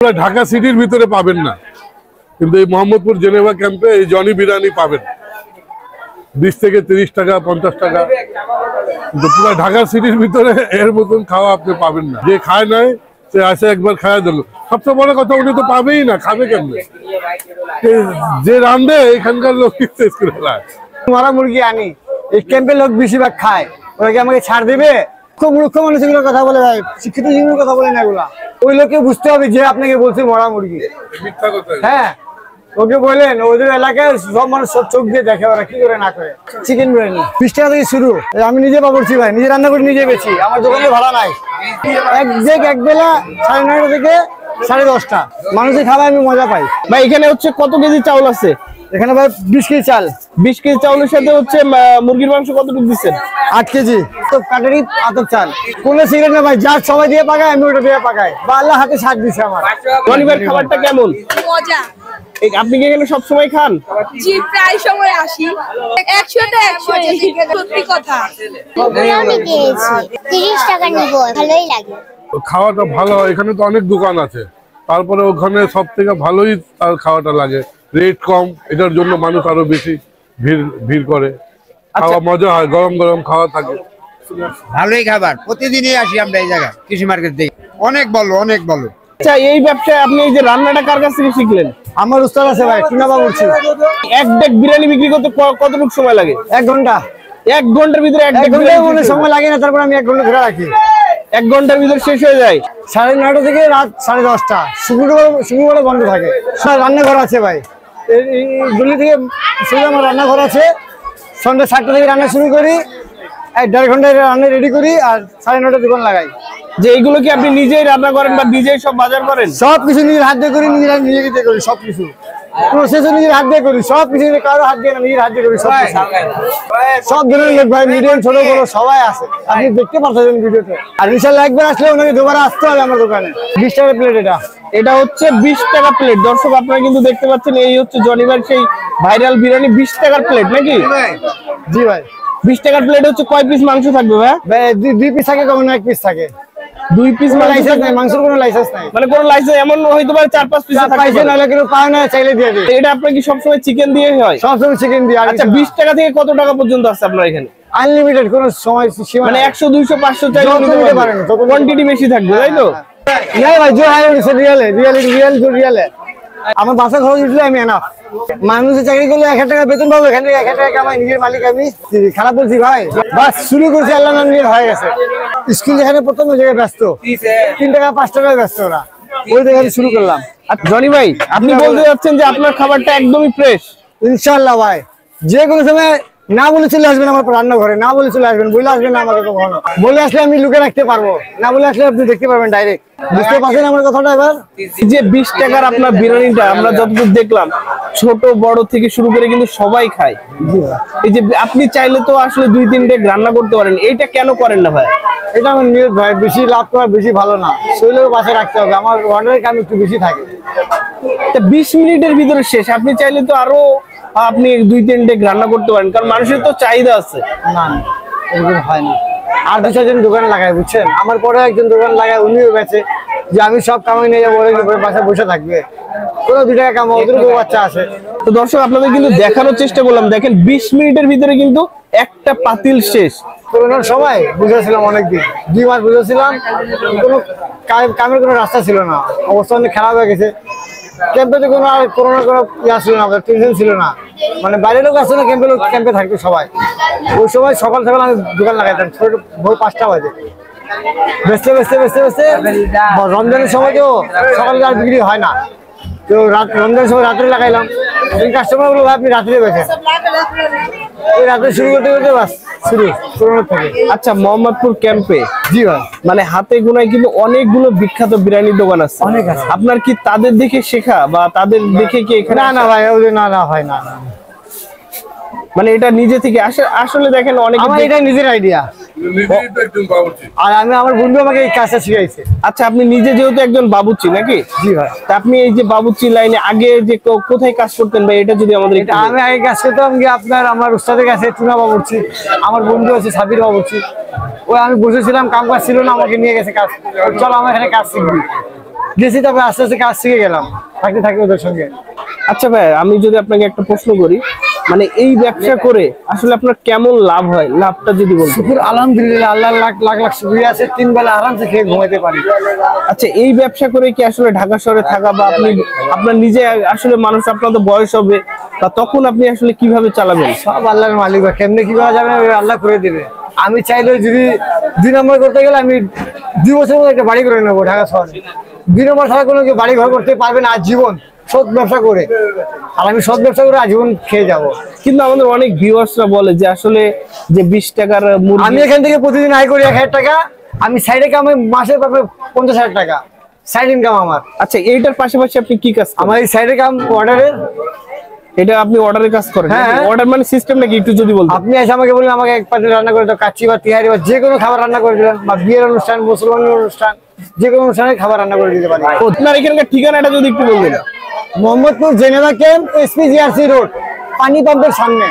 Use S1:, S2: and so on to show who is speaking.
S1: ঢাকা সিটির ভিতরে পাবেন না, কিন্তু এই মোহাম্মদপুর জেনেভা ক্যাম্পে এই জনি বিরিয়ানি পাবেন 20 থেকে 30 টাকা 50 টাকা। কিন্তু পুরো ঢাকা সিটির ভিতরে এর মতন খাওয়া আপনি পাবেন না। যে খায় নাই সে আসে একবার খাওয়া দিল। সবচেয়ে বড় কথা, উনি তো পাবেই না, খাবে কেমনে? যে রান্ধে এখানকার লোক শেষ করে ফেলায়।
S2: মরা মুরগি আনি, এই ক্যাম্পের লোক বেশিরভাগ খায়, ওরা কি আমাকে ছাড় দেবে? খুব মূর্খ মানুষ এগুলো কথা বলে ভাই, শিক্ষিত জীবনের কথা বলে না এগুলা। ওই লোককে বুঝতে হবে যে আপনাকে বলছে মরা মুরগি। হ্যাঁ, ওকে বলেন ওদের এলাকায় সব মানুষ সব চোখ দিয়ে দেখে ওরা কি করে না করে। চিকেন বিরিয়ানি 20 টাকা থেকে শুরু। আমি নিজে পাবছি ভাই, নিজে রান্না করে নিজে বেছি, আমার দোকানে ভাড়া নাই। এক বেলা 9:30 থেকে 10:30 মানুষের খাবার আমি মজা পাই
S3: ভাই। এখানে হচ্ছে কত কেজি চাউল আছে?
S2: এখানে ভাই 20 কেজি চাল।
S3: 20 কেজি চাউলের সাথে হচ্ছে মুরগির মাংস কতটুকু দিচ্ছেন?
S2: 8 কেজি। তো কাটারি আতপ চাল, কোনো সিগারেট না ভাই, যা সবাই দিয়ে পাকায় আমি ওটা দিয়ে পাকাই, বা আল্লাহ হাতে সাথ দিছে আমার।
S3: রনিবার খাবারটা কেমন?
S4: মজা।
S3: আপনি কি এখানে সব সময় খান?
S4: জি, প্রায় সময় আসি। 100তে 100 সত্যি কথা।
S5: আমি খেয়েছি, 30 টাকা নিব, ভালোই লাগে।
S1: খাওয়াটা ভালো, এখানে তো অনেক দোকান আছে, তারপরে ওখানে সব থেকে ভালোই তার খাওয়াটা লাগে, রেট কম, এটার জন্য মানুষ আরো বেশি ভিড় করে। খাওয়া মজা হয়, গরম গরম খাওয়া থাকে।
S6: ভালোই খাবার, প্রতিদিনই আসি আমরা এই জায়গায় কৃষি মার্কেট থেকে। অনেক ভালো, অনেক ভালো।
S3: আচ্ছা, এই ব্যবসায় আপনি এই যে রান্নাটা কার কাছ থেকে শিখলেন?
S2: আমার উস্তাদ আছে ভাই, টুনা বাবুর্চি।
S3: এক ডেক বিরিয়ানি বিক্রি করতে কতটুকু সময় লাগে?
S2: 1 ঘন্টা।
S3: 1 ঘন্টার ভিতরে এক ডেক
S2: ঘন্টা সময় লাগে না, তারপর আমি 1 ঘন্টা ধরে রাখি।
S3: 1 ঘন্টার ভিতরে শেষ হয়ে যায়।
S2: 9:30 থেকে রাত 10:30। শুক্রবার বন্ধ থাকে। রান্নাঘর আছে ভাই, এই গলি থেকে আমার রান্নাঘর আছে। সন্ধ্যা 7টা থেকে রান্না শুরু করি, 1.5 ঘন্টায় রান্না রেডি করি, আর 9:30 দোকান লাগাই।
S3: যে এইগুলো কি আপনি নিজেই রান্না করেন বা নিজেই সব বাজার করেন?
S2: সবকিছু নিজের হাত দিয়ে করি, নিজে করি সবকিছু। প্রসেসও নিজের হাত দিয়ে করি, সবকিছু কারো হাত দিয়ে না, নিজের হাত দিয়ে করি সব ধরনের লোক ভাই, মিডিয়াম ছোট বড় সবাই আছে, আপনি দেখতে পাচ্ছেন ভিডিওতে। আর ইনশাআল্লাহ একবার আসলে ওনাকে দুবার আসতে হবে আমার দোকানে। 20 টাকা প্লেট।
S3: এটা হচ্ছে 20 টাকা প্লেট। দর্শক আপনারা কিন্তু দেখতে পাচ্ছেন, এই হচ্ছে জনিবার সেই ভাইরাল বিরিয়ানি, 20 টাকার প্লেট নাকি?
S2: জি ভাই।
S3: 20 টাকার প্লেট হচ্ছে কয় পিস মাংস থাকবে ভাই?
S2: 2 পিস থাকে, কখনো 1 পিস থাকে।
S3: 2 পিস
S2: লাইসেন্স নাই, মাংসের কোনো লাইসেন্স নাই।
S3: মানে কোনো লাইসেন্স এমন হইতে পারে 4-5 পিস
S2: পাইছে না, কেউ পায় না, চাইলে দিয়ে দেয়।
S3: এটা আপনার কি সবসময় চিকেন দিয়ে হয়?
S2: সবসময় চিকেন দিয়ে।
S3: আচ্ছা, 20 টাকা থেকে কত টাকা পর্যন্ত আছে আপনার এখানে?
S2: আনলিমিটেড, কোনো সময় সীমা
S3: মানে 100 200 500 চাইলে
S2: নিতে পারেন,
S3: কোয়ান্টিটি বেশি থাকবে, তাই তো?
S2: না ভাই, জো হাই হচ্ছে রিয়েলে। আমার বাসা খরচ উঠলে আমি এনাফ। মানুষের চাকরি করলে 1000 টাকা বেতন পাবো, এখান থেকে 1000 টাকা কামাই, নিজের মালিক আমি। খারাপ বলছি ভাই? বাস শুরু করছি, আল্লাহ নাম নিয়ে হয়ে গেছে। স্কুল যেখানে প্রথম ওই জায়গায় ব্যস্ত, 3 টাকা 5 টাকায় ব্যস্ত ওরা, ওই জায়গায় শুরু করলাম।
S3: আর জনি ভাই, আপনি বলতে যাচ্ছেন যে আপনার খাবারটা একদমই ফ্রেশ?
S2: ইনশাআল্লাহ ভাই, যে কোনো সময় না বলে চলে আসবেন আমার রান্নাঘরে, না বলে চলে আসবেন, বলে আসবেন না আমাকে কখনো। বলে আসলে আমি লুকে রাখতে পারবো, না বলে আসলে আপনি দেখতে পারবেন ডাইরেক্ট। বুঝতে পারছেন আমার কথাটা? এবার
S3: যে 20 টাকার আপনার বিরিয়ানিটা আমরা যতদূর দেখলাম, ছোট বড় থেকে শুরু করে কিন্তু সবাই খায়। এই যে আপনি চাইলে তো আসলে 2-3 ডেক রান্না করতে পারেন, এইটা কেন করেন না ভাই?
S2: এটা আমার নিয়ত ভাই, বেশি লাভ করা বেশি ভালো না, শরীরের পাশে রাখতে হবে। আমার অর্ডারের কাম একটু বেশি থাকে।
S3: 20 মিনিটের ভিতরে শেষ। আপনি চাইলে তো আরো আপনি 2-3 ডেক রান্না করতে পারেন, কারণ মানুষের তো চাহিদা আছে।
S2: না, এরকম হয় না। আর 2-4 জন দোকান লাগায়, বুঝছেন? আমার পরে একজন দোকান লাগায়, উনিও বেচে, যে আমি সব কামাই নিয়ে যাবো, ওরা বাসায় বসে থাকবে, ওরা 2 টাকা কামাও, ওদের বউ বাচ্চা আছে।
S3: তো দর্শক আপনাদের কিন্তু দেখানোর চেষ্টা করলাম, দেখেন 20 মিনিটের ভিতরে কিন্তু একটা পাতিল শেষ।
S2: করোনার সময় বুঝেছিলাম, অনেকদিন 2 মাস বুঝেছিলাম, কোনো কামের কোনো রাস্তা ছিল না, অবস্থা অনেক খারাপ হয়ে গেছে। ক্যাম্পে তো কোনো আর করোনার কোনো ইয়া ছিল না, টেনশন ছিল না, মানে বাইরের লোক আসছে না, ক্যাম্পে থাকতো সবাই। ওই সময় সকাল সকাল আমি দোকান লাগাইতাম, ভোর 5টা বাজে, বেচতে রমজানের সময় তো সকালে আর বিক্রি হয় না, তো রমজানের সময় রাত্রে লাগাইলাম। কাস্টমার গুলো আপনি রাত্রে বেচেন, ওই রাত্রে শুরু করতে করতে বাস শুরু করোনার থেকে।
S3: আচ্ছা, মোহাম্মদপুর ক্যাম্পে
S2: জি ভাই,
S3: মানে হাতে গোনায় কিন্তু অনেকগুলো বিখ্যাত বিরিয়ানির দোকান আছে,
S2: অনেক আছে।
S3: আপনার কি তাদের দেখে শেখা বা তাদের দেখে কি এখানে?
S2: না ভাই, ওদের না হয় না,
S3: মানে এটা নিজে থেকে আসলে দেখেন অনেক,
S2: আমার এটা নিজের আইডিয়া, আর আমি আমার বন্ধু আমাকে এই কাজটা শিখাইছে।
S3: আচ্ছা, আপনি নিজে যেহেতু একজন বাবুর্চি নাকি?
S2: জি ভাই।
S3: তা আপনি এই যে বাবুর্চি লাইনে আগে যে কোথায় কাজ করতেন ভাই, এটা যদি আমাদের একটু।
S2: আমি আগে কাজ করতাম গিয়ে আপনার আমার উস্তাদের কাছে, টুনা বাবুর্চি, আমার বন্ধু আছে সাবির বাবুর্চি, ওই আমি বসেছিলাম, কাম কাজ ছিল না, আমাকে নিয়ে গেছে কাজ, চলো আমার এখানে কাজ শিখবি। গেছি, তারপরে আস্তে আস্তে কাজ শিখে গেলাম, থাকতে থাকতে ওদের সঙ্গে।
S3: আচ্ছা ভাই, আমি যদি আপনাকে একটা প্রশ্ন করি, মানে এই ব্যবসা করে আসলে আপনার কেমন লাভ হয়, লাভটা যদি বলতেন।
S2: শুকুর আলহামদুলিল্লাহ, আল্লাহ লাখ লাখ লাখ শুকরিয়া আছে, 3 বেলা আরামসে খেয়ে ঘুমাইতে পারি।
S3: আচ্ছা, এই ব্যবসা করে কি আসলে ঢাকা শহরে থাকা বা আপনি আপনার নিজে আসলে মানুষ আপনার তো বয়স হবে বা তখন আপনি আসলে কিভাবে চালাবেন?
S2: সব আল্লাহর মালিক, বা কেমনে কি করা যাবে আল্লাহ করে দিবে। আমি চাইলে যদি 2 নম্বর করতে গেলে আমি 2 বছরের মধ্যে একটা বাড়ি করে নেবো ঢাকা শহরে। 2 নম্বর ছাড়া কোনো কেউ বাড়ি ঘর করতে পারবে না আজীবন, সৎ ব্যবসা করে। আর আমি সৎ ব্যবসা করে আজীবন খেয়ে যাব।
S3: কিন্তু আমাদের অনেক ভিউয়ার্সরা বলে যে আসলে যে 20 টাকার মুরগি,
S2: আমি এখান থেকে প্রতিদিন আয় করি 1000 টাকা, আমি সাইডে কামাই মাসে পাবে 50,000 টাকা, সাইড ইনকাম আমার।
S3: আচ্ছা, এইটার পাশাপাশি আপনি কি কাজ করেন?
S2: আমার এই সাইডে কাম অর্ডারের।
S3: এটা আপনি অর্ডারের কাজ করেন?
S2: হ্যাঁ।
S3: অর্ডার মানে সিস্টেম নাকি একটু যদি বলতেন।
S2: আপনি এসে আমাকে বললেন আমাকে 1 প্লেট রান্না করে দাও, কাচ্চি বা তিহারি বা যে কোনো খাবার রান্না করে দিলেন, বা বিয়ের অনুষ্ঠান, মুসলমানের অনুষ্ঠান, যে কোনো অনুষ্ঠানে খাবার রান্না করে দিতে পারি।
S3: আপনার এখানকার ঠিকানাটা যদি একটু বলতেন।
S2: Mohammadpur Geneva camp, SPGRC road, পানি পাম্পের সামনে।